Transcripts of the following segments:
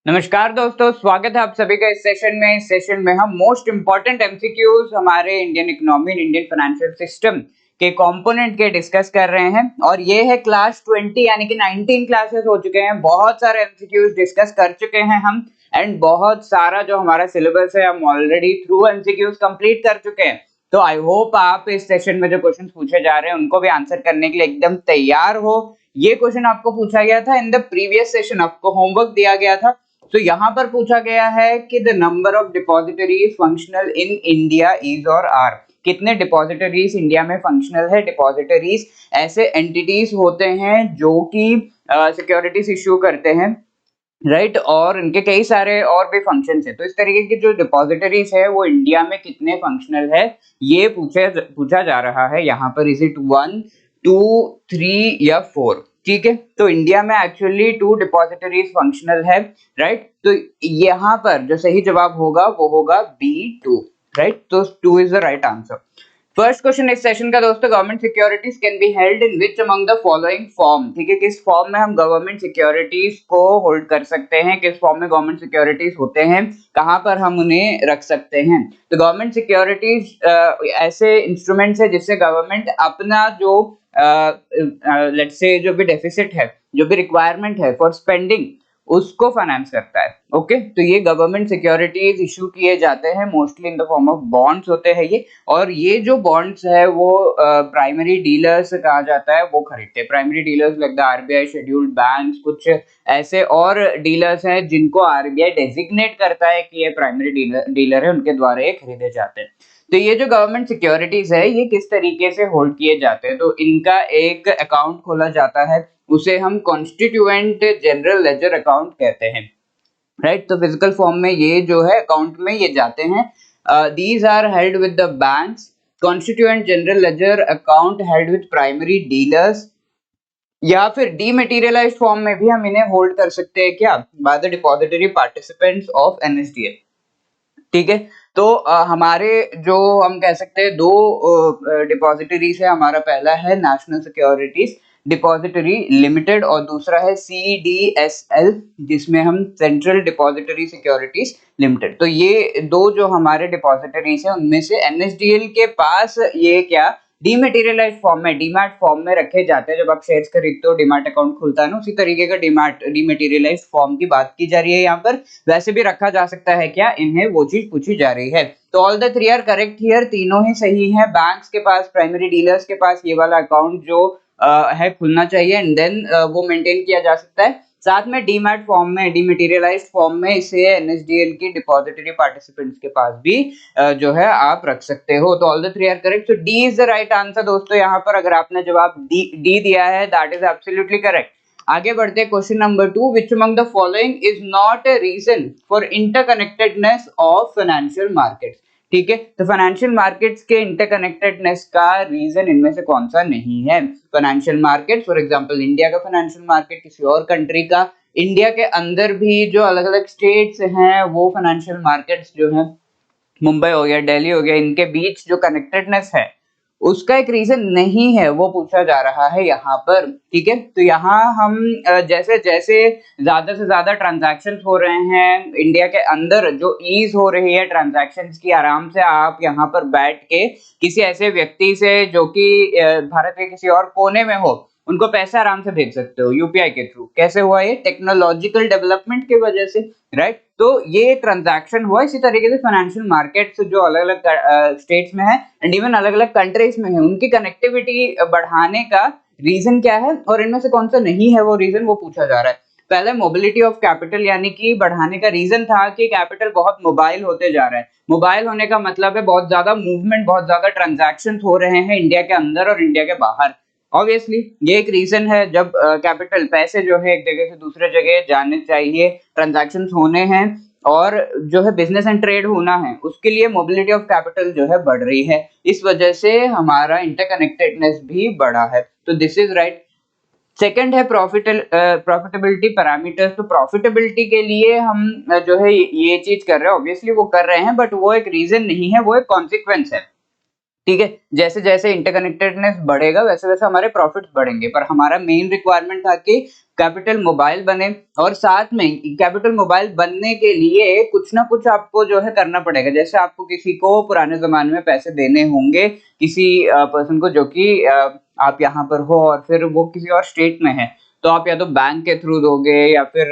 नमस्कार दोस्तों, स्वागत है आप सभी का इस सेशन में। इस सेशन में हम मोस्ट इंपॉर्टेंट एमसीक्यूज हमारे Indian economy and Indian financial system के कंपोनेंट के डिस्कस कर रहे हैं। और ये है क्लास 20 यानी कि 19 क्लासेस हो चुके हैं। बहुत सारे एमसीक्यूज डिस्कस कर चुके हैं हम, एंड बहुत सारा जो हमारा सिलेबस है हम ऑलरेडी थ्रू एमसीक्यूज कंप्लीट कर चुके हैं। तो आई होप आप इस सेशन में जो क्वेश्चन पूछे जा रहे हैं उनको भी आंसर करने के लिए एकदम तैयार हो। ये क्वेश्चन आपको पूछा गया था इन द प्रीवियस सेशन, आपको होमवर्क दिया गया था। तो यहाँ पर पूछा गया है कि the number of depositories functional in India is और आर। कितने डिपॉजिटरीज इंडिया में फंक्शनल है। डिपॉजिटरीज ऐसे एंटिटीज होते हैं जो कि सिक्योरिटीज इश्यू करते हैं, राइट, और इनके कई सारे और भी फंक्शंस है। तो इस तरीके की जो डिपॉजिटरीज है वो इंडिया में कितने फंक्शनल है, ये पूछा जा रहा है यहाँ पर। इज इट 1, 2, 3 या 4? ठीक है, तो इंडिया में एक्चुअली 2 डिपॉजिटरीज फंक्शनल है, राइट। तो यहाँ पर जो सही जवाब होगा वो होगा B2, राइट। तो 2 is the right answer. First question इस सेशन का दोस्तों, government securities can be held in which among the following form. ठीक है, किस फॉर्म में हम गवर्नमेंट सिक्योरिटीज को होल्ड कर सकते हैं, किस फॉर्म में गवर्नमेंट सिक्योरिटीज होते हैं, कहां पर हम उन्हें रख सकते हैं। तो गवर्नमेंट सिक्योरिटीज ऐसे इंस्ट्रूमेंट्स है जिससे गवर्नमेंट अपना जो लेट्स से जो भी डेफिसिट है, जो भी रिक्वायरमेंट है फॉर स्पेंडिंग, उसको फाइनेंस करता है। ओके, तो ये गवर्नमेंट सिक्योरिटीज इशू किए जाते हैं mostly in the form of bonds होते हैं ये। और ये जो बॉन्ड्स है वो प्राइमरी डीलर्स कहा जाता है, वो खरीदते हैं। Primary dealers like the RBI, scheduled banks, कुछ ऐसे और डीलर्स हैं जिनको आरबीआई डेजिग्नेट करता है कि ये प्राइमरी डीलर है, उनके द्वारा ये खरीदे जाते हैं। तो ये जो गवर्नमेंट सिक्योरिटीज है ये किस तरीके से होल्ड किए जाते हैं, तो इनका एक अकाउंट खोला जाता है, उसे हम कॉन्स्टिट्यूएंट जनरल लेजर अकाउंट कहते हैं, राइट। तो फिजिकल फॉर्म में ये जो है अकाउंट में ये जाते हैं। These are held with the banks. Constituent general ledger account held with primary dealers, या फिर डीमेटीरियलाइज्ड फॉर्म में भी हम इन्हें होल्ड कर सकते हैं क्या, by the depository participants of NSDL. ठीक है, तो हमारे जो हम कह सकते हैं दो डिपॉजिटरीज है। हमारा पहला है नेशनल सिक्योरिटीज डिपॉजिटरी लिमिटेड और दूसरा है CDSL, जिसमें हम सेंट्रल डिपॉजिटरी सिक्योरिटीज लिमिटेड। तो ये दो जो हमारे डिपॉजिटरीज है उनमें से एनएसडीएल के पास ये क्या डीमेटीरियलाइज्ड फॉर्म में, डीमैट फॉर्म में रखे जाते हैं। जब आप शेयर्स खरीदते हो डीमैट अकाउंट खुलता है ना, उसी तरीके का डीमेटीरियलाइज्ड फॉर्म की बात की जा रही है यहाँ पर। वैसे भी रखा जा सकता है क्या इन्हें, वो चीज पूछी जा रही है। तो all the 3 are correct here, तीनों ही सही है। बैंक्स के पास, प्राइमरी डीलर्स के पास ये वाला अकाउंट जो है खुलना चाहिए, एंड देन वो मेंटेन किया जा सकता है। साथ में डीमैट फॉर्म में, डीमेटीरियलाइज्ड फॉर्म में इसे एनएसडीएल की डिपॉजिटरी पार्टिसिपेंट्स के पास भी जो है आप रख सकते हो। तो all the 3 are correct, so D is the right answer दोस्तों। यहाँ पर अगर आपने जवाब डी दिया है दैट इज एब्सोल्युटली करेक्ट। आगे बढ़ते हैं question number 2, which among the following is not a reason for interconnectedness of financial markets. ठीक है, तो फाइनेंशियल मार्केट्स के इंटरकनेक्टेडनेस का रीजन इनमें से कौन सा नहीं है। Financial market for example India का फाइनेंशियल मार्केट, किसी और कंट्री का, इंडिया के अंदर भी जो अलग अलग स्टेट्स हैं वो फाइनेंशियल मार्केट्स जो है, मुंबई हो गया, दिल्ली हो गया, इनके बीच जो कनेक्टेडनेस है उसका एक रीजन नहीं है, वो पूछा जा रहा है यहाँ पर। ठीक है, तो यहाँ हम जैसे जैसे ज्यादा से ज्यादा ट्रांजैक्शंस हो रहे हैं इंडिया के अंदर, जो ईज हो रही है ट्रांजैक्शंस की, आराम से आप यहाँ पर बैठ के किसी ऐसे व्यक्ति से जो कि भारत के किसी और कोने में हो, उनको पैसा आराम से भेज सकते हो यूपीआई के थ्रू। कैसे हुआ ये? टेक्नोलॉजिकल डेवलपमेंट की वजह से, राइट। तो ये ट्रांजैक्शन हुआ। इसी तरीके से फाइनेंशियल मार्केट्स जो अलग अलग स्टेट्स में है एंड इवन अलग अलग कंट्रीज में है, उनकी कनेक्टिविटी बढ़ाने का रीजन क्या है और इनमें से कौन सा नहीं है वो रीजन, वो पूछा जा रहा है। पहले मोबिलिटी ऑफ कैपिटल, यानी कि बढ़ाने का रीजन था कि कैपिटल बहुत मोबाइल होते जा रहा है। मोबाइल होने का मतलब है बहुत ज्यादा मूवमेंट, बहुत ज्यादा ट्रांजैक्शन हो रहे हैं इंडिया के अंदर और इंडिया के बाहर। ऑब्वियसली ये एक रीजन है, जब कैपिटल पैसे जो है एक जगह से दूसरे जगह जाने चाहिए, ट्रांजैक्शंस होने हैं और जो है बिजनेस एंड ट्रेड होना है, उसके लिए मोबिलिटी ऑफ कैपिटल जो है बढ़ रही है। इस वजह से हमारा इंटरकनेक्टेडनेस भी बढ़ा है। तो दिस इज राइट। सेकंड है प्रॉफिटेबिलिटी पैरामीटर्स। तो प्रॉफिटेबिलिटी के लिए हम जो है ये चीज कर रहे हैं, ऑब्वियसली वो कर रहे हैं, बट वो एक रीजन नहीं है, वो एक कॉन्सिक्वेंस है। ठीक है, जैसे जैसे इंटरकनेक्टेडनेस बढ़ेगा वैसे वैसे हमारे प्रॉफिट्स बढ़ेंगे, पर हमारा मेन रिक्वायरमेंट था कि कैपिटल मोबाइल बने, और साथ में कैपिटल मोबाइल बनने के लिए कुछ ना कुछ आपको जो है करना पड़ेगा। जैसे आपको किसी को पुराने जमाने में पैसे देने होंगे, किसी पर्सन को जो कि आप यहाँ पर हो और फिर वो किसी और स्टेट में है, तो आप या तो बैंक के थ्रू दोगे या फिर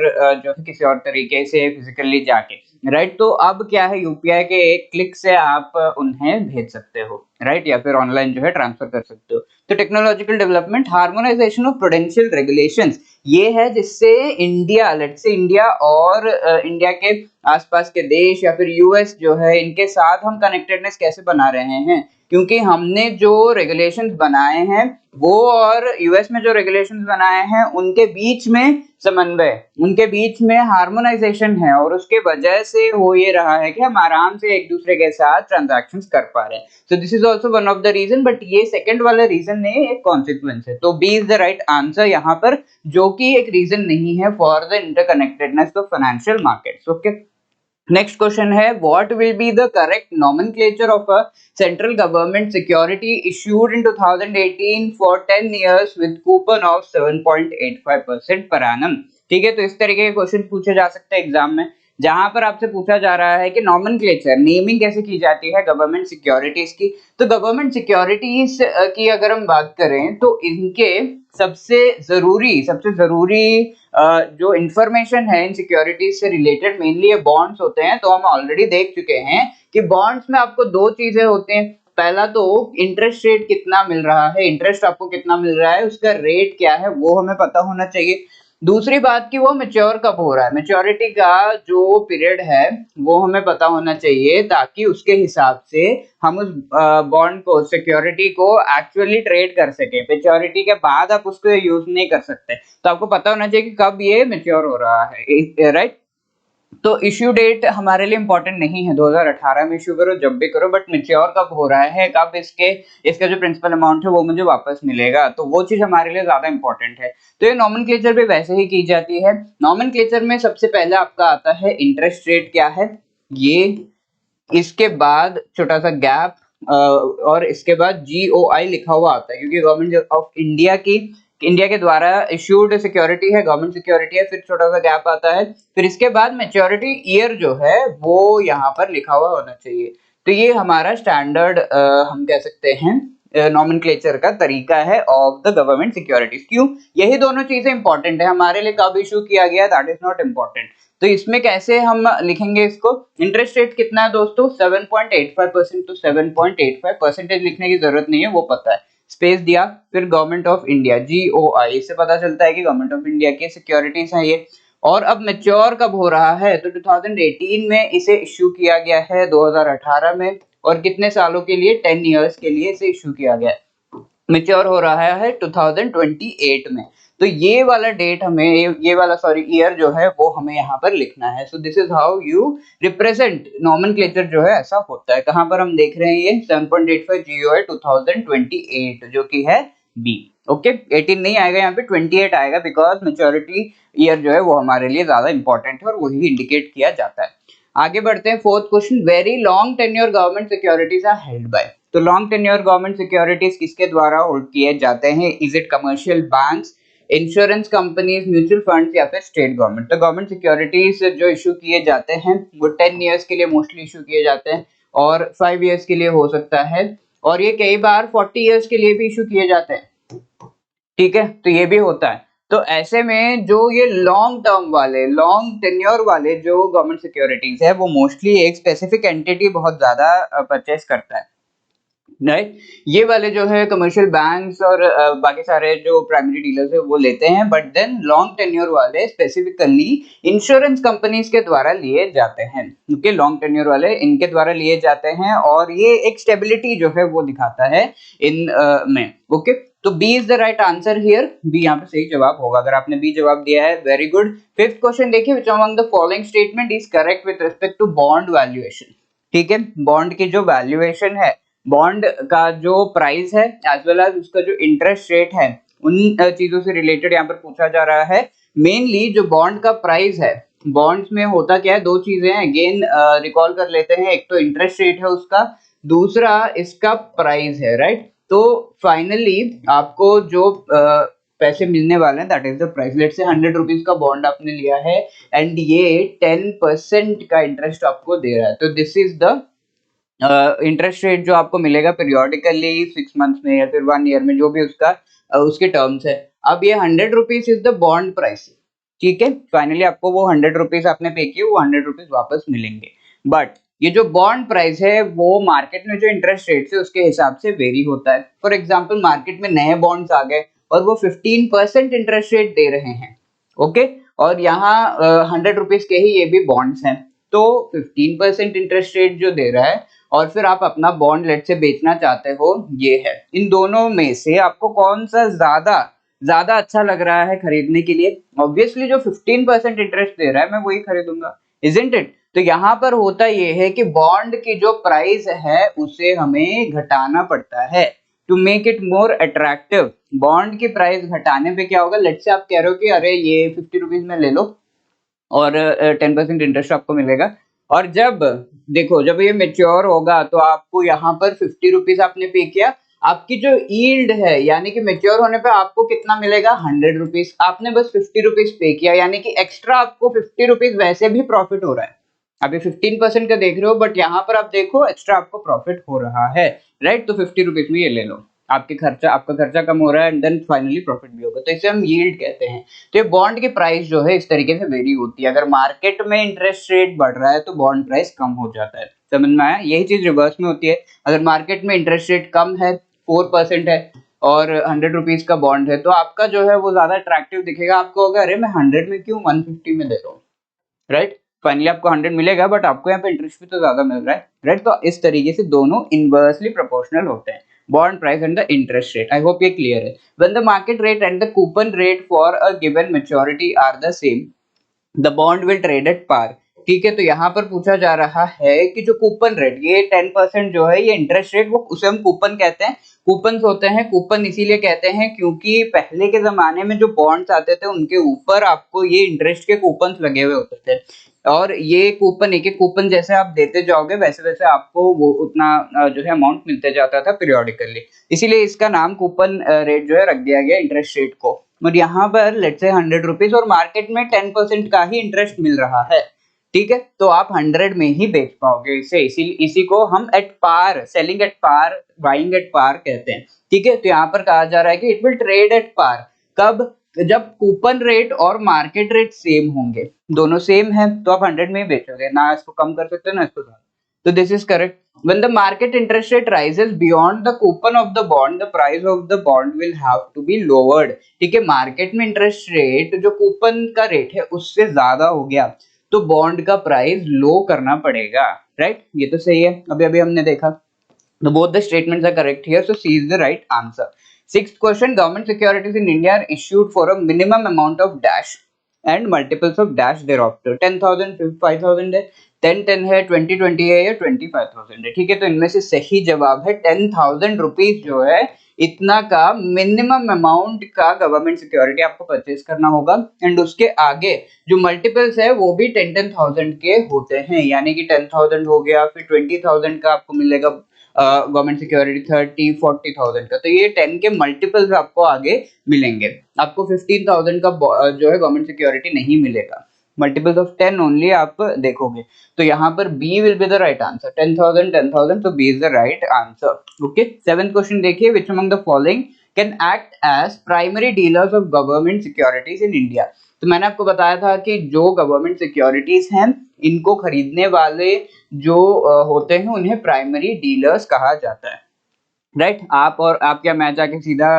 जो है किसी और तरीके से फिजिकली जाके, राइट। तो अब क्या है, यूपीआई के एक क्लिक से आप उन्हें भेज सकते हो, राइट, या फिर ऑनलाइन जो है ट्रांसफर कर सकते हो। तो technological development, harmonisation of prudential regulations, ये है जिससे इंडिया, लेट्स से इंडिया और इंडिया के आसपास के देश या फिर यूएस जो है, इनके साथ हम कनेक्टेडनेस कैसे बना रहे हैं, क्योंकि हमने जो रेगुलेशंस बनाए हैं वो और यूएस में जो रेगुलेशंस बनाए हैं उनके बीच में समन्वय, उनके बीच में हार्मोनाइजेशन है, और उसके वजह से हो ये रहा है कि हम आराम से एक दूसरे के साथ ट्रांजैक्शंस कर पा रहे हैं। So this is also one of the reason, but ये सेकंड वाला रीजन नहीं, एक कॉन्सिक्वेंस है। तो B is the right answer यहाँ पर, जो कि एक रीजन नहीं है for the interconnectedness of financial markets. Okay, next question है, what will be the correct nomenclature of a central government security issued in 2018 for 10 years with coupon of 7.85% per annum. ठीक है, तो इस तरीके के क्वेश्चन पूछे जा सकते हैं एग्जाम में, जहां पर आपसे पूछा जा रहा है कि नोमेनक्लेचर, नेमिंग कैसे की जाती है गवर्नमेंट सिक्योरिटीज की। तो गवर्नमेंट सिक्योरिटीज की अगर हम बात करें तो इनके सबसे जरूरी जो इंफॉर्मेशन है इन सिक्योरिटीज से रिलेटेड, मेनली ये बॉन्ड्स होते हैं। तो हम ऑलरेडी देख चुके हैं कि बॉन्ड्स में आपको दो चीजें होते हैं, पहला तो इंटरेस्ट रेट कितना मिल रहा है, इंटरेस्ट आपको कितना मिल रहा है, उसका रेट क्या है वो हमें पता होना चाहिए। दूसरी बात कि वो मैच्योर कब हो रहा है, मैच्योरिटी का जो पीरियड है वो हमें पता होना चाहिए, ताकि उसके हिसाब से हम उस बॉन्ड को, सिक्योरिटी को एक्चुअली ट्रेड कर सके। मैच्योरिटी के बाद आप उसको यूज नहीं कर सकते, तो आपको पता होना चाहिए कि कब ये मैच्योर हो रहा है, राइट। तो इश्यू डेट हमारे लिए इंपॉर्टेंट नहीं है, 2018 में इश्यू करो, जब भी करो, बट मैच्योर कब हो रहा है, कब इसका जो प्रिंसिपल अमाउंट है वो मुझे वापस मिलेगा, तो वो चीज हमारे लिए ज्यादा इंपॉर्टेंट है। तो ये नोमेनक्लेचर भी वैसे ही की जाती है। नोमेनक्लेचर में सबसे पहले आपका आता है इंटरेस्ट रेट क्या है ये, इसके बाद छोटा सा गैप, और इसके बाद GOI लिखा हुआ आता है, क्योंकि गवर्नमेंट ऑफ इंडिया के द्वारा इश्यूड सिक्योरिटी है, गवर्नमेंट सिक्योरिटी है। फिर छोटा सा गैप आता है, फिर इसके बाद मैच्योरिटी ईयर जो है वो यहाँ पर लिखा हुआ होना चाहिए। तो ये हमारा स्टैंडर्ड हम कह सकते हैं नोमेनक्लेचर का तरीका है ऑफ द गवर्नमेंट सिक्योरिटीज। क्यों, यही दोनों चीजें इंपॉर्टेंट है हमारे लिए, कब इशू किया गया दैट इज नॉट इम्पोर्टेंट। तो इसमें कैसे हम लिखेंगे इसको, इंटरेस्ट रेट कितना है दोस्तों 7.85%, तो 7.85% लिखने की जरूरत नहीं है, वो पता है, स्पेस दिया, फिर गवर्नमेंट ऑफ इंडिया GOI, इससे पता चलता है कि गवर्नमेंट ऑफ इंडिया की सिक्योरिटीज है ये। और अब मैच्योर कब हो रहा है, तो 2018 में इसे इश्यू किया गया है, 2018 में, और कितने सालों के लिए, 10 इयर्स के लिए इसे इश्यू किया गया है। मैच्योर हो रहा है 2028 में। तो ये वाला डेट हमें, ये वाला सॉरी ईयर जो है वो हमें यहाँ पर लिखना है। सो this is how you represent nomenclature जो है, ऐसा होता है। कहाँ पर हम देख रहे हैं ये 7.85 GOI 2028 जो कि है बी। ओके, 18 नहीं आएगा यहाँ पे, 28 आएगा, बिकॉज मैच्योरिटी ईयर जो है वो हमारे लिए ज्यादा इंपॉर्टेंट है और वही इंडिकेट किया जाता है। आगे बढ़ते हैं, fourth question, very long tenure government securities are held by. तो लॉन्ग टेन्योर गवर्नमेंट सिक्योरिटीज किसके द्वारा होल्ड किए जाते हैं, is it commercial banks, insurance companies, mutual funds, या फिर स्टेट गवर्नमेंट। तो गवर्नमेंट सिक्योरिटीज जो इशू किए जाते हैं वो 10 इयर्स के लिए मोस्टली इशू किए जाते हैं, और 5 इयर्स के लिए हो सकता है, और ये कई बार 40 इयर्स के लिए भी इशू किए जाते हैं। ठीक है, तो ये भी होता है। तो ऐसे में जो ये लॉन्ग टर्म वाले, लॉन्ग टेन्योर वाले जो गवर्नमेंट सिक्योरिटीज है वो मोस्टली एक स्पेसिफिक एंटिटी बहुत ज्यादा परचेस करता है, राइट। ये वाले जो है कमर्शियल बैंक्स और बाकी सारे जो प्राइमरी डीलर्स है वो लेते हैं, बट देन लॉन्ग टेन्योर वाले स्पेसिफिकली इंश्योरेंस कंपनीज के द्वारा लिए जाते हैं, क्योंकि लॉन्ग टेन्योर वाले इनके द्वारा लिए जाते हैं, और ये एक स्टेबिलिटी जो है वो दिखाता है इन में। ओके, तो B is the right answer here, B यहाँ पे सही जवाब होगा। अगर आपने बी जवाब दिया है, वेरी गुड। फिफ्थ क्वेश्चन देखिए, which among the following statement is correct with respect to bond valuation. ठीक है, बॉन्ड की जो वैल्यूएशन है, बॉन्ड का जो प्राइस है एज वेल एज उसका जो इंटरेस्ट रेट है, उन चीजों से रिलेटेड यहाँ पर पूछा जा रहा है। मेनली जो बॉन्ड का प्राइस है, बॉन्ड्स में होता क्या है, दो चीजें हैं, अगेन रिकॉल कर लेते हैं। एक तो इंटरेस्ट रेट है उसका, दूसरा इसका प्राइस है, राइट। तो फाइनली आपको जो पैसे मिलने वाले हैं that is the price. Let's say 100 rupees का बॉन्ड आपने लिया है एंड ये 10% का इंटरेस्ट आपको दे रहा है। तो this is the interest rate जो आपको मिलेगा पीरियोडिकली 6 मंथ्स में या फिर 1 ईयर में, जो भी उसका उसके टर्म्स है। अब ये 100 rupees is the bond price, ठीक है। फाइनली आपको वो 100 रुपीज आपने पे किए, वो 100 रुपीज वापस मिलेंगे। बट ये जो बॉन्ड प्राइस है वो मार्केट में जो इंटरेस्ट रेट है उसके हिसाब से वेरी होता है। फॉर एग्जाम्पल मार्केट में नए बॉन्ड्स आ गए और वो 15% इंटरेस्ट रेट दे रहे हैं, ओके। और यहाँ 100 रुपीज के ही ये भी बॉन्ड्स हैं, तो 15% इंटरेस्ट रेट जो दे रहा है और फिर आप अपना बॉन्ड लेट से बेचना चाहते हो, ये है। इन दोनों में से आपको कौन सा ज्यादा अच्छा लग रहा है खरीदने के लिए? ऑब्वियसली जो 15% इंटरेस्ट दे रहा है मैं वही खरीदूंगा, इजंट इट। तो यहाँ पर होता ये है कि बॉन्ड की जो प्राइस है उसे हमें घटाना पड़ता है to make it more attractive. Bond की प्राइस घटाने पे क्या होगा, लेट से आप कह रहे हो कि अरे ये 50 रुपीज में ले लो और 10% इंटरेस्ट आपको मिलेगा, और जब देखो जब ये मेच्योर होगा तो आपको यहाँ पर 50 रुपीज आपने पे किया, आपकी जो यील्ड है यानी कि मेच्योर होने पे आपको कितना मिलेगा, 100 रुपीज। आपने बस 50 रुपीज पे किया यानी कि एक्स्ट्रा आपको 50 रुपीज वैसे भी प्रॉफिट हो रहा है। अभी 15% का देख रहे हो बट यहाँ पर आप देखो एक्स्ट्रा आपको प्रॉफिट हो रहा है, राइट। तो 50 रुपीज में ये ले लो, आपका खर्चा कम हो रहा है एंड देन फाइनली प्रॉफिट भी होगा, तो इसे हम यील्ड कहते हैं। तो ये बॉन्ड की प्राइस जो है इस तरीके से वेरी होती है। अगर मार्केट में इंटरेस्ट रेट बढ़ रहा है तो बॉन्ड प्राइस कम हो जाता है, समझ में आया? यही चीज रिवर्स में होती है। अगर मार्केट में इंटरेस्ट रेट कम है, 4% है और 100 रुपीज का बॉन्ड है, तो आपका जो है वो ज्यादा अट्रैक्टिव दिखेगा। आपको होगा अरे मैं 100 में क्यों 150 में दे रहा हूँ, राइट। फाइनली आपको 100 मिलेगा बट आपको यहाँ पे इंटरेस्ट भी तो ज्यादा मिल रहा है, राइट। तो इस तरीके से दोनों इनवर्सली प्रोपोर्शनल होते हैं, bond price and the interest rate. I hope ये clear है। When the market rate and the coupon rate for a given maturity are the same, the bond will trade at par। ठीक है, तो यहाँ पर पूछा जा रहा है कि जो कूपन रेट, ये 10% जो है ये इंटरेस्ट रेट, वो उसे हम कूपन कहते हैं। कूपन होते हैं, कूपन इसीलिए कहते हैं क्योंकि पहले के जमाने में जो बॉन्ड्स आते थे उनके ऊपर आपको ये इंटरेस्ट के कूपन लगे हुए होते थे, और ये कूपन एक एक कूपन जैसे आप देते जाओगे वैसे वैसे आपको वो उतना जो है अमाउंट मिलते जाता था पीरियोडिकली, इसीलिए इसका नाम कूपन रेट जो है रख दिया गया इंटरेस्ट रेट को। और यहाँ पर लेट्स से 100 रुपीज और मार्केट में 10% का ही इंटरेस्ट मिल रहा है, ठीक है, तो आप 100 में ही बेच पाओगे इसे। इसी को हम at par, selling at par, buying at par कहते हैं, ठीक है। तो यहाँ पर कहा जा रहा है कि it will trade at par, कब? जब कूपन रेट और मार्केट रेट सेम होंगे, दोनों सेम है तो आप 100 में ही बेचोगे, ना इसको कम कर सकते हो ना इसको ज्यादा। तो this is correct. When the market interest rate rises beyond the coupon of the bond, the price of the bond will have to be lowered। ठीक है, मार्केट में इंटरेस्ट रेट जो कूपन का रेट है उससे ज्यादा हो गया तो बॉन्ड का प्राइस लो करना पड़ेगा, राइट। ये तो सही है, अभी अभी हमने देखा। तो both the statements are correct here, so C is the right answer। Sixth question, government securities in India are issued for a minimum amount of dash and multiples of dash thereafter। 10,000, 5,000 है, 10 है, 20 है या 25,000 है, ठीक है। तो इनमें से सही जवाब है 10,000 रुपीज जो है इतना का मिनिमम अमाउंट का गवर्नमेंट सिक्योरिटी आपको परचेज करना होगा, एंड उसके आगे जो मल्टीपल्स है वो भी 10,000 के होते हैं, यानी कि 10,000 हो गया, फिर 20,000 का आपको मिलेगा गवर्नमेंट सिक्योरिटी, 30-40,000 का, तो ये 10 के मल्टीपल्स आपको आगे मिलेंगे। आपको 15,000 का जो है गवर्नमेंट सिक्योरिटी नहीं मिलेगा, मल्टीपल्स ऑफ 10 ओनली आप देखोगे। तो यहाँ पर B will be the right answer, 10,000 10,000, तो B is the right answer. Okay, 7th question देखिए, which among the following can act as primary dealers of government securities in India. तो मैंने आपको बताया था कि जो गवर्नमेंट सिक्योरिटीज हैं इनको खरीदने वाले जो होते हैं उन्हें प्राइमरी डीलर्स कहा जाता है, राइट। आप और आप क्या मैं जाके सीधा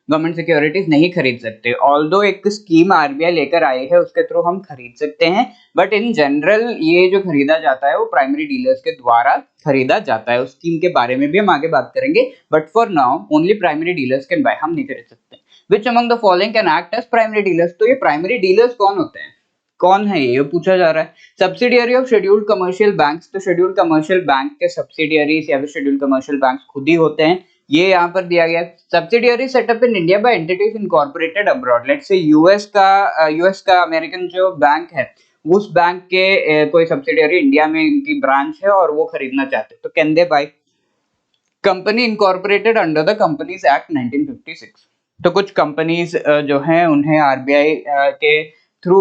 गवर्नमेंट सिक्योरिटीज नहीं खरीद सकते, ऑल्दो एक स्कीम आरबीआई लेकर आई है उसके थ्रू हम खरीद सकते हैं, बट इन जनरल ये जो खरीदा जाता है वो प्राइमरी डीलर्स के द्वारा खरीदा जाता है। उस स्कीम के बारे में भी हम आगे बात करेंगे, but for now only primary dealers can buy, हम नहीं खरीद सकते। Which among the following can act as primary dealers. तो ये प्राइमरी डीलर्स कौन होते हैं, कौन है ये पूछा जा रहा है। Subsidiary of scheduled commercial banks, तो शेड्यूल्ड कमर्शियल बैंक के सब्सिडियरीज या फिर शेड्यूल्ड कमर्शियल बैंक्स खुद ही होते हैं, ये यहाँ पर दिया गया। Subsidiary setup in India by entities incorporated abroad, let's say US का अमेरिकन जो बैंक है उस बैंक के कोई सब्सिडियरी इंडिया में इनकी ब्रांच है और वो खरीदना चाहते हैं, तो can they buy. Company incorporated under the companies act 1956। तो कुछ कंपनीज जो हैं उन्हें आरबीआई के थ्रू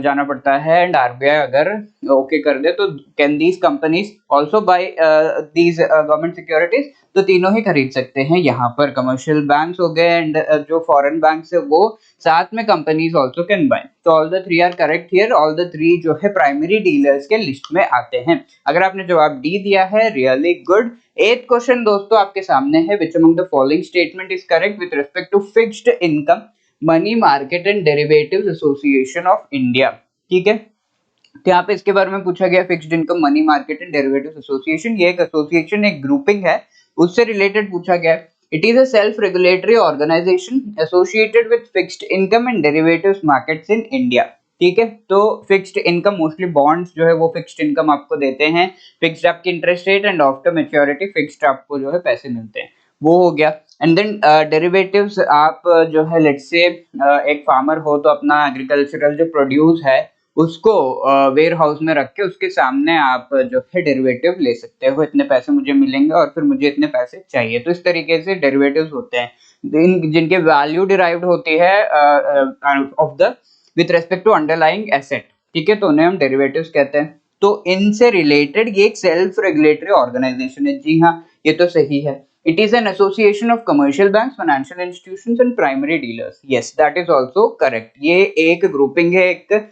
जाना पड़ता है, एंड आरबीआई अगर ओके कर दे तो can these companies also by these government securities, तो तीनों ही खरीद सकते हैं। यहाँ पर कमर्शियल बैंक्स हो गए एंड जो फॉरेन बैंक्स है वो साथ में कंपनीज आल्सो कैन बाय। तो all the three are correct here, all the three जो है प्राइमरी डीलर्स के लिस्ट में आते हैं। अगर आपने जवाब डी दिया है, रियली गुड। 8th क्वेश्चन दोस्तों आपके सामने है, which among the following statement is correct with respect to fixed income money market and derivatives association of India. ठीक है, तो यहाँ पे इसके बारे में पूछा गया, fixed income money market and derivatives association, ये एक एसोसिएशन, एक ग्रुपिंग है, उससे रिलेटेड पूछा गया। It is a self regulatory organisation associated with fixed income and derivatives markets in India. ठीक है, तो फिक्स्ड इनकम मोस्टली बॉन्ड्स जो है वो फिक्स्ड इनकम आपको देते हैं, फिक्स्ड आपकी interest rate, and after maturity fixed आपको जो है पैसे मिलते हैं, वो हो गया। एंड देन डेरिवेटिव्स, आप जो है लेट्स से एक फार्मर हो तो अपना एग्रीकल्चरल जो प्रोड्यूस है उसको वेयर हाउस में रख के उसके सामने आप जो है डेरिवेटिव ले सकते हो, इतने पैसे मुझे मिलेंगे और फिर मुझे इतने पैसे चाहिए। तो इस तरीके से डेरिवेटिव्स होते हैं जिनके वैल्यू डिराइव्ड होती है of the with respect to underlying asset. ठीक है, तो उन्हें हम डेरिवेटिव्स कहते हैं। तो इनसे रिलेटेड ये एक सेल्फ रेगुलेटरी ऑर्गेनाइजेशन है। जी हाँ, ये तो सही है। It is an association of commercial banks, financial institutions and primary dealers. Yes, that is also correct. ये एक ग्रुपिंग है, एक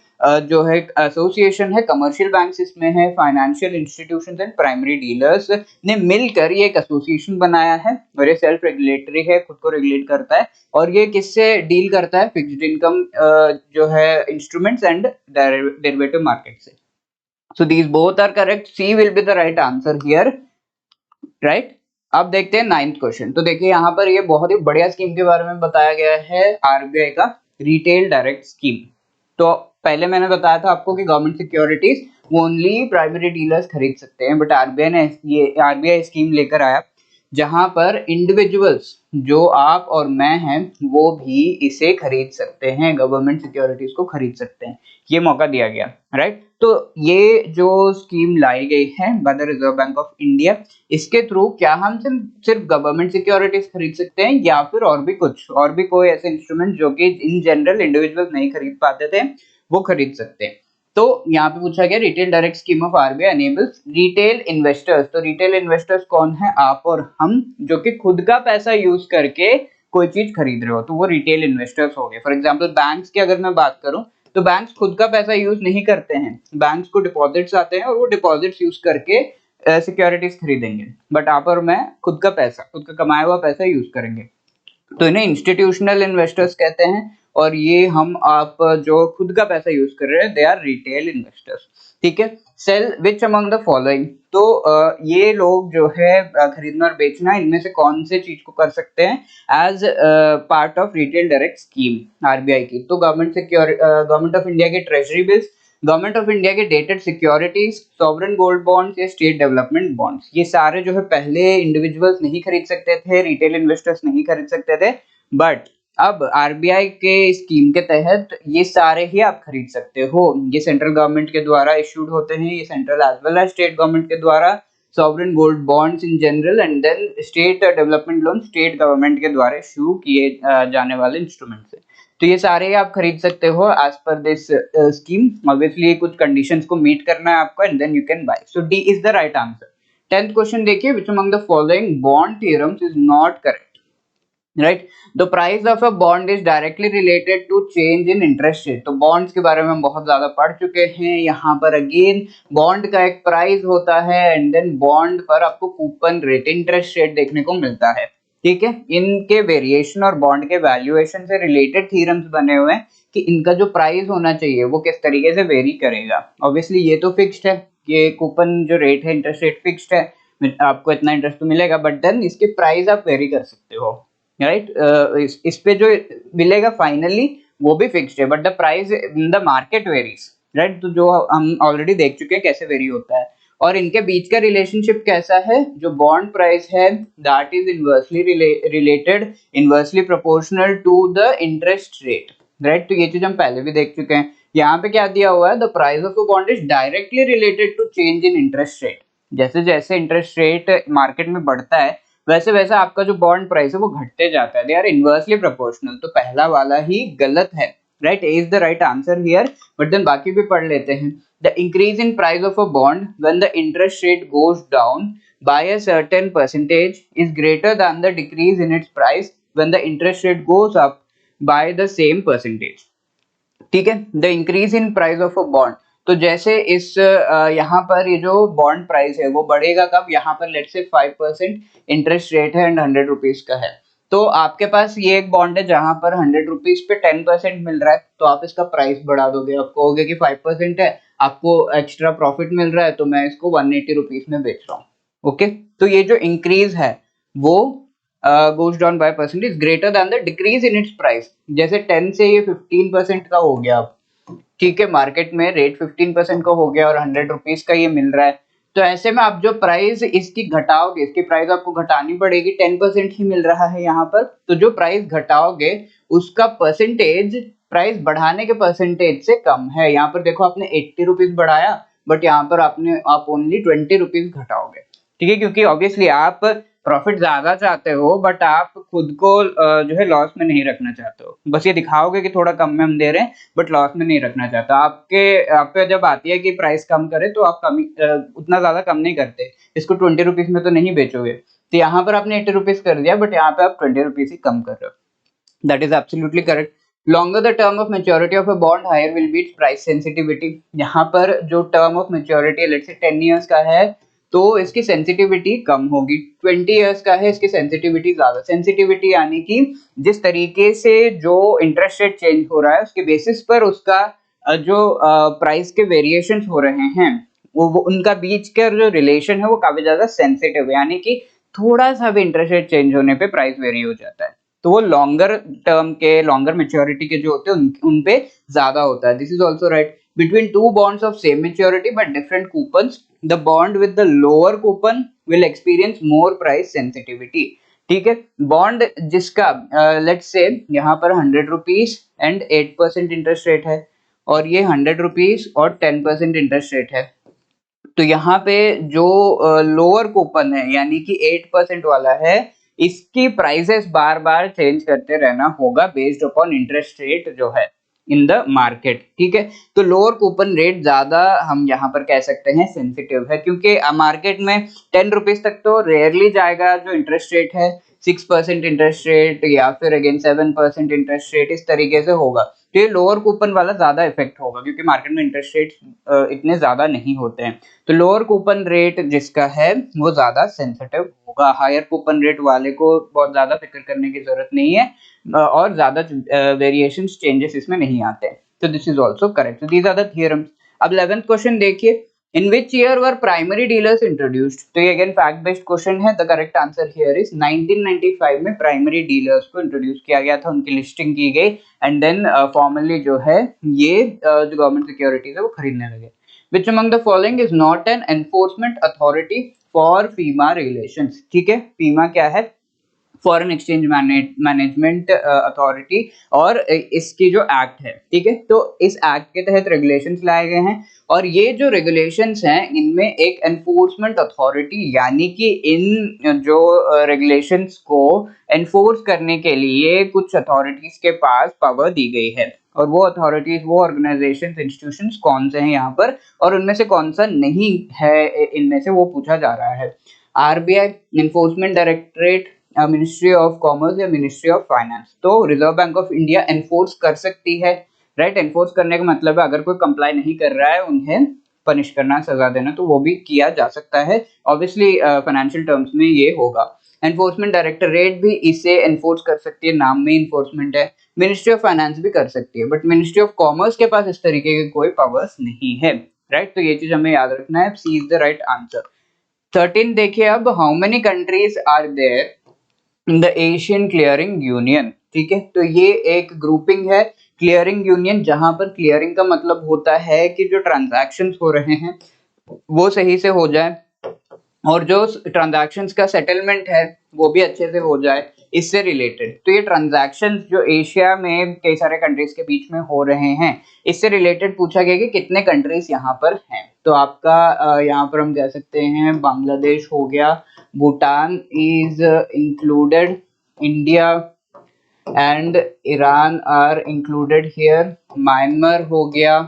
जो है एसोसिएशन है, कमर्शियल बैंक्स इसमें है, financial institutions and primary dealers ने मिलकर ये एक एसोसिएशन बनाया है, और ये सेल्फ रेगुलेटरी है, खुद को रेगुलेट करता है, और ये किससे डील करता है, फिक्स्ड इनकम जो है इंस्ट्रूमेंट्स एंड डेरिवेटिव मार्केट से। So these both are correct. C will be the right answer here, right? अब देखते हैं 9th क्वेश्चन। तो देखिए यहाँ पर ये बहुत ही बढ़िया स्कीम के बारे में बताया गया है, आरबीआई का रिटेल डायरेक्ट स्कीम। तो पहले मैंने बताया था आपको कि गवर्नमेंट सिक्योरिटीज वो ओनली प्राइमरी डीलर्स खरीद सकते हैं, बट आरबीआई ने ये आरबीआई स्कीम लेकर आया जहां पर इंडिविजुअल्स जो आप और मैं हैं वो भी इसे खरीद सकते हैं, गवर्नमेंट सिक्योरिटीज को खरीद सकते हैं, ये मौका दिया गया, राइट। तो ये जो स्कीम लाई गई है by the reserve bank of India, इसके थ्रू क्या हम सिर्फ गवर्नमेंट सिक्योरिटीज खरीद सकते हैं या फिर और भी कुछ, और भी कोई ऐसे इंस्ट्रूमेंट जो कि इन जनरल इंडिविजुअल नहीं खरीद पाते थे वो खरीद सकते हैं। तो यहाँ पे पूछा गया retail direct scheme of RBI enables retail investors. तो रिटेल इन्वेस्टर्स कौन है, आप और हम, जो कि खुद का पैसा यूज करके कोई चीज खरीद रहे हो, तो वो रिटेल इन्वेस्टर्स हो गए। फॉर एग्जांपल बैंक्स की अगर मैं बात करूं तो बैंक्स खुद का पैसा यूज नहीं करते हैं, बैंक्स को डिपॉजिट्स आते हैं और वो डिपॉजिट्स यूज करके सिक्योरिटीज खरीदेंगे, बट आप और मैं खुद का पैसा, खुद का कमाया हुआ पैसा यूज करेंगे, तो इन्हें इंस्टीट्यूशनल इन्वेस्टर्स कहते हैं। और ये हम आप जो खुद का पैसा यूज कर रहे हैं दे आर रिटेल इन्वेस्टर्स। ठीक है, sell which among the following. तो ये लोग जो है खरीदना और बेचना, इनमें से कौन से चीज को कर सकते हैं as part of retail direct scheme RBI की। तो गवर्नमेंट ऑफ इंडिया के treasury bills, government of India के dated securities, sovereign gold bonds या स्टेट डेवलपमेंट बॉन्ड्स, ये सारे जो है पहले इंडिविजुअल्स नहीं खरीद सकते थे, रिटेल इन्वेस्टर्स नहीं खरीद सकते थे, बट अब आरबीआई के स्कीम के तहत ये सारे ही आप खरीद सकते हो। ये सेंट्रल गवर्नमेंट के द्वारा इश्यूड होते हैं, ये central as well as state government के द्वारा, sovereign gold bonds in general, and then state development loan state government के द्वारा इश्यू किए जाने वाले इंस्ट्रूमेंट्स है। तो ये सारे आप खरीद सकते हो as per this scheme. Obviously कुछ कंडीशंस को मीट करना है आपको, and then you can buy. So D is the right answer. 10th question देखिए, which among the following bond theorems is not correct, right. The price of a bond is directly related to change in interest rate. तो bonds के बारे में हम बहुत ज्यादा पढ़ चुके हैं। यहाँ पर अगेन बॉन्ड का एक प्राइस होता है, एंड देन बॉन्ड पर आपको कूपन रेट, इंटरेस्ट रेट देखने को मिलता है। ठीक है, इनके वेरिएशन और बॉन्ड के वैल्यूएशन से रिलेटेड थ्योरम्स बने हुए हैं कि इनका जो प्राइस होना चाहिए वो किस तरीके से वेरी करेगा। ऑब्वियसली ये तो फिक्स्ड है, ये कूपन जो रेट है, इंटरेस्ट रेट फिक्स्ड है, आपको इतना इंटरेस्ट तो मिलेगा, बट देन इसके प्राइस आप वेरी कर सकते हो, राइट। इस पे जो मिलेगा फाइनली वो भी फिक्स्ड है, but the price in the market varies, right. तो जो हम ऑलरेडी देख चुके हैं कैसे वेरी होता है, और इनके बीच का रिलेशनशिप कैसा है, जो बॉन्ड प्राइस है that is inversely related, inversely proportional to the interest rate, right. तो ये चीज हम पहले भी देख चुके हैं। यहाँ पे क्या दिया हुआ है, the price of a bond is directly related to change in interest rate. जैसे जैसे इंटरेस्ट रेट मार्केट में बढ़ता है वैसे वैसे आपका जो बॉन्ड प्राइस है वो घटते जाता है, दे आर इनवर्सली प्रोपोर्शनल। तो पहला वाला ही गलत है, right, A is the right answer here. But then बाकी भी पढ़ लेते हैं। The increase in price of a bond when the interest rate goes down by a certain percentage is greater than the decrease in its price when the interest rate goes up by the same percentage। ठीक है, the increase in price of a bond, तो जैसे इस यहाँ पर ये जो bond price है वो बढ़ेगा कब, यहाँ पर लेट्स से 5% इंटरेस्ट रेट है एंड 100 रुपीज का है। तो आपके पास ये एक बॉन्ड है जहां पर 100 रुपीज पे 10% मिल रहा है, तो आप इसका प्राइस बढ़ा दोगे, आप कहोगे कि 5% है, आपको एक्स्ट्रा प्रॉफिट मिल रहा है, तो मैं इसको 180 रुपीज में बेच रहा हूँ। ओके, तो ये जो इंक्रीज है वो goes down by percentage greater than the decrease in its price. जैसे 10 से ये 15% का हो गया, ठीक है, मार्केट में रेट 15% का हो गया और 100 रुपीज का ये मिल रहा है, तो ऐसे में आप जो प्राइस इसकी घटाओगे, इसकी प्राइस आपको घटानी पड़ेगी, 10% ही मिल रहा है यहाँ पर, तो जो प्राइस घटाओगे उसका परसेंटेज प्राइस बढ़ाने के परसेंटेज से कम है। यहाँ पर देखो आपने 80 रुपीज बढ़ाया, बट यहाँ पर आप ओनली 20 रुपीज घटाओगे, ठीक है, क्योंकि ऑब्वियसली आप प्रॉफिट ज्यादा चाहते हो, बट आप खुद को जो है लॉस में नहीं रखना चाहते हो, बस ये दिखाओगे कि थोड़ा कम में हम दे रहे हैं, बट लॉस में नहीं रखना चाहते। आप पे जब आती है कि प्राइस कम करे, तो आप उतना ज्यादा कम नहीं करते, इसको 20 रुपीज में तो नहीं बेचोगे। तो यहाँ पर आपने 80 रुपीज कर दिया, बट यहाँ पे आप 20 रुपीज ही कम कर रहे हो। That is absolutely correct. Longer the term of maturity of a bond, higher will be its price sensitivity। यहाँ पर जो term of maturity let's say 10 years का है, तो इसकी सेंसिटिविटी कम होगी। 20 इयर्स का है, इसकी सेंसिटिविटी ज्यादा। सेंसिटिविटी यानी कि जिस तरीके से जो इंटरेस्ट रेट चेंज हो रहा है उसके बेसिस पर उसका जो प्राइस के वेरिएशंस हो रहे हैं वो उनका बीच का जो रिलेशन है वो काफी ज्यादा सेंसिटिव है, यानी कि थोड़ा सा भी इंटरेस्ट रेट चेंज होने पे प्राइस वेरी हो जाता है। तो वो लॉन्गर टर्म के, लॉन्गर मेच्योरिटी के जो होते हैं उन पे ज्यादा होता है। This is also right. Between two bonds of same maturity but different coupons, the bond with the lower coupon will experience more price sensitivity. ठीक है, बॉन्ड जिसका लेट्स से यहाँ पर 100 रुपीज एंड 8% इंटरेस्ट रेट है, और ये 100 rupees और 10% interest rate है, तो यहाँ पे जो लोअर कूपन है यानी कि 8% वाला है, इसकी प्राइसेस बार बार चेंज करते रहना होगा बेस्ड अपॉन इंटरेस्ट रेट जो है इन द मार्केट। ठीक है, तो लोअर कूपन रेट ज्यादा हम यहाँ पर कह सकते हैं सेंसिटिव है, क्योंकि मार्केट में 10 रुपीज तक तो रेयरली जाएगा जो इंटरेस्ट रेट है, 6% इंटरेस्ट रेट या फिर अगेन 7% इंटरेस्ट रेट, इस तरीके से होगा। तो ये लोअर कूपन वाला ज्यादा इफेक्ट होगा, क्योंकि मार्केट में इंटरेस्ट रेट इतने ज्यादा नहीं होते हैं। तो लोअर कूपन रेट जिसका है वो ज्यादा सेंसिटिव होगा। हायर कूपन रेट वाले को बहुत ज्यादा फिक्र करने की जरूरत नहीं है, और ज्यादा वेरिएशंस चेंजेस इसमें नहीं आते हैं। तो this is also correct. These are the theorems. अब 11th क्वेश्चन देखिए, in which year were primary dealers introduced. तो ये अगेन फैक्ट बेस्ड क्वेश्चन है। The correct answer here is 1995 में प्राइमरी डीलर्स को इंट्रोड्यूस किया गया था, उनकी लिस्टिंग की गई, एंड देन फॉर्मली जो है ये जो गवर्नमेंट सिक्योरिटीज है वो खरीदने लगे। Which among the following is not an enforcement authority for FEMA regulations। ठीक है, FEMA क्या है, फॉरेन एक्सचेंज मैनेजमेंट अथॉरिटी, और इसकी जो एक्ट है, ठीक है, तो इस एक्ट के तहत रेगुलेशंस लाए गए हैं, और ये जो रेगुलेशंस हैं इनमें एक एनफोर्समेंट अथॉरिटी यानी कि इन जो रेगुलेशंस को एनफोर्स करने के लिए कुछ अथॉरिटीज के पास पावर दी गई है, और वो अथॉरिटीज, वो ऑर्गेनाइजेशंस, इंस्टीट्यूशंस कौन से हैं यहाँ पर, और उनमें से कौन सा नहीं है इनमें से, वो पूछा जा रहा है। RBI, enforcement directorate, ministry of commerce या मिनिस्ट्री ऑफ फाइनेंस। तो reserve bank of India enforce कर सकती है, राइट। एनफोर्स करने का मतलब है अगर कोई कंप्लाई नहीं कर रहा है उन्हें पनिश करना, सजा देना, तो वो भी किया जा सकता है। ऑब्वियसली फाइनेंशियल टर्म्स में ये होगा। एनफोर्समेंट डायरेक्टरेट भी इसे एनफोर्स कर सकती है, नाम में एनफोर्समेंट है। मिनिस्ट्री ऑफ फाइनेंस भी कर सकती है, बट मिनिस्ट्री ऑफ कॉमर्स के पास इस तरीके के कोई पावर्स नहीं है, राइट। तो ये चीज हमें याद रखना है। C is the right answer. 13 देखिए अब, how many countries are there in the Asian clearing union. ठीक है, तो ये एक ग्रुपिंग है क्लियरिंग यूनियन, जहां पर क्लियरिंग का मतलब होता है कि जो ट्रांजैक्शंस हो रहे हैं वो सही से हो जाए, और जो ट्रांजैक्शंस का सेटलमेंट है वो भी अच्छे से हो जाए, इससे रिलेटेड। तो ये ट्रांजैक्शंस जो एशिया में कई सारे कंट्रीज के बीच में हो रहे हैं, इससे रिलेटेड पूछा गया कि कितने कंट्रीज यहाँ पर हैं। तो आपका यहाँ पर हम कह सकते हैं बांग्लादेश हो गया, Bhutan is included, India and Iran are included here, Myanmar हो गया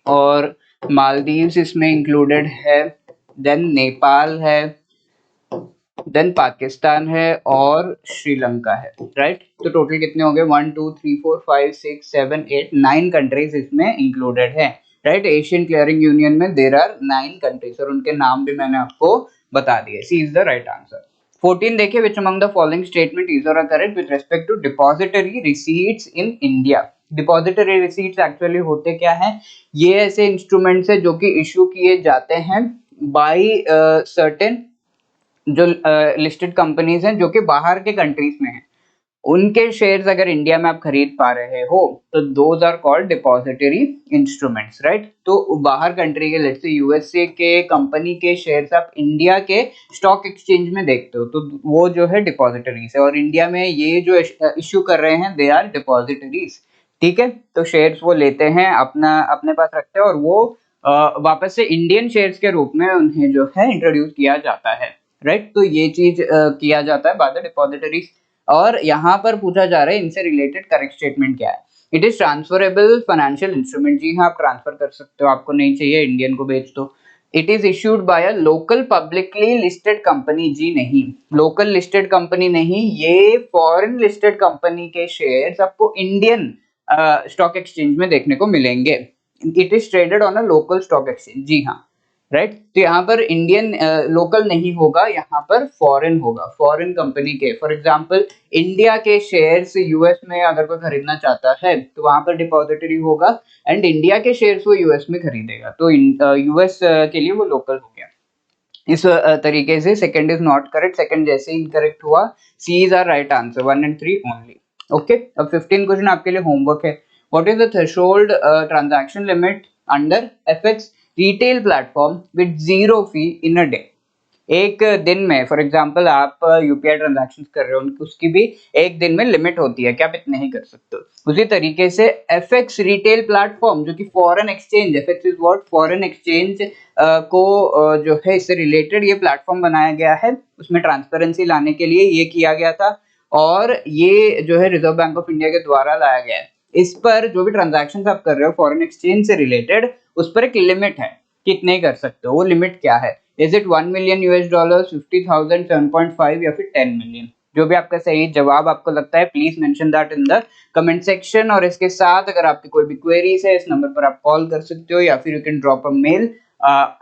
और मालदीव्स इसमें इंक्लूडेड है, देन नेपाल है, देन पाकिस्तान है और श्रीलंका है, राइट। तो टोटल कितने हो गए, 1 2 3 4 5 6 7 8 9 कंट्रीज इसमें इंक्लूडेड है, राइट। एशियन क्लियरिंग यूनियन में देयर आर 9 कंट्रीज और उनके नाम भी मैंने आपको बता दिए। C is the right answer. 14 देखिए, which among the following statement is or correct with respect to depository receipts in India. Depository receipts actually होते क्या है, ये ऐसे इंस्ट्रूमेंट्स है जो कि इशू किए जाते हैं बाय सर्टेन जो लिस्टेड कंपनीज हैं जो कि बाहर के कंट्रीज में हैं, उनके शेयर्स अगर इंडिया में आप खरीद पा रहे हो तो those are called depository instruments, right. तो बाहर कंट्री के, लेट्स से यूएसए के कंपनी के शेयर्स आप इंडिया के स्टॉक एक्सचेंज में देखते हो तो वो जो है डिपॉजिटरीज है, और इंडिया में ये जो इश्यू कर रहे हैं दे आर डिपॉजिटरीज, ठीक है। तो शेयर्स वो लेते हैं, अपने पास रखते हैं और वो वापस से इंडियन शेयर्स के रूप में उन्हें जो है इंट्रोड्यूस किया जाता है, राइट। तो ये चीज किया जाता है बाय द डिपॉजिटरीज। और यहाँ पर पूछा जा रहा है इनसे रिलेटेड करेक्ट स्टेटमेंट क्या है। It is transferable financial instrument, जी हाँ आप ट्रांसफर कर सकते हो, आपको नहीं चाहिए इंडियन को बेच दो। It is issued by a local publicly listed company, जी नहीं, लोकल लिस्टेड कंपनी नहीं, ये फॉरेन लिस्टेड कंपनी के शेयर्स आपको इंडियन स्टॉक एक्सचेंज में देखने को मिलेंगे। It is traded on a local stock exchange, जी हाँ, राइट। तो यहाँ पर इंडियन लोकल नहीं होगा, यहाँ पर फॉरेन होगा, फॉरेन कंपनी के। फॉर एग्जांपल इंडिया के शेयर्स यूएस में अगर कोई खरीदना चाहता है तो वहां पर डिपॉजिटरी होगा एंड इंडिया के शेयर्स वो यूएस में खरीदेगा, तो यूएस के लिए वो लोकल हो गया। इस तरीके से second is not correct, second जैसे इनकरेक्ट हुआ, C is our right answer, 1 and 3 only. Okay, अब 15 क्वेश्चन आपके लिए होमवर्क है। What is the threshold transaction limit under FX retail platform with zero fee in a day. एक दिन में, for example आप यूपीआई ट्रांजैक्शन कर रहे हो, उसकी भी एक दिन में लिमिट होती है कि आप इतने ही कर सकते हो। उसी तरीके से एफएक्स रिटेल प्लेटफॉर्म जो कि foreign exchange, FX is what, foreign exchange को जो है इससे रिलेटेड ये प्लेटफॉर्म बनाया गया है, उसमें ट्रांसपेरेंसी लाने के लिए ये किया गया था और ये जो है रिजर्व बैंक ऑफ इंडिया के द्वारा लाया गया है। इस पर जो भी ट्रांजैक्शन आप कर रहे हो फॉरेन एक्सचेंज से रिलेटेड, उस पर एक लिमिट है, कितने कर सकते हो, वो लिमिट क्या है। इज इट 1 मिलियन $, 50,000, 7.5 या फिर 10 मिलियन। जो भी आपका सही जवाब आपको लगता है please mention that in the comment section. और इसके साथ अगर आपकी कोई भी क्वेरीज है इस नंबर पर आप कॉल कर सकते हो या फिर you can drop a mail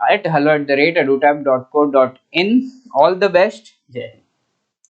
at hello@edutap.co.in। All the best, जय हिंद।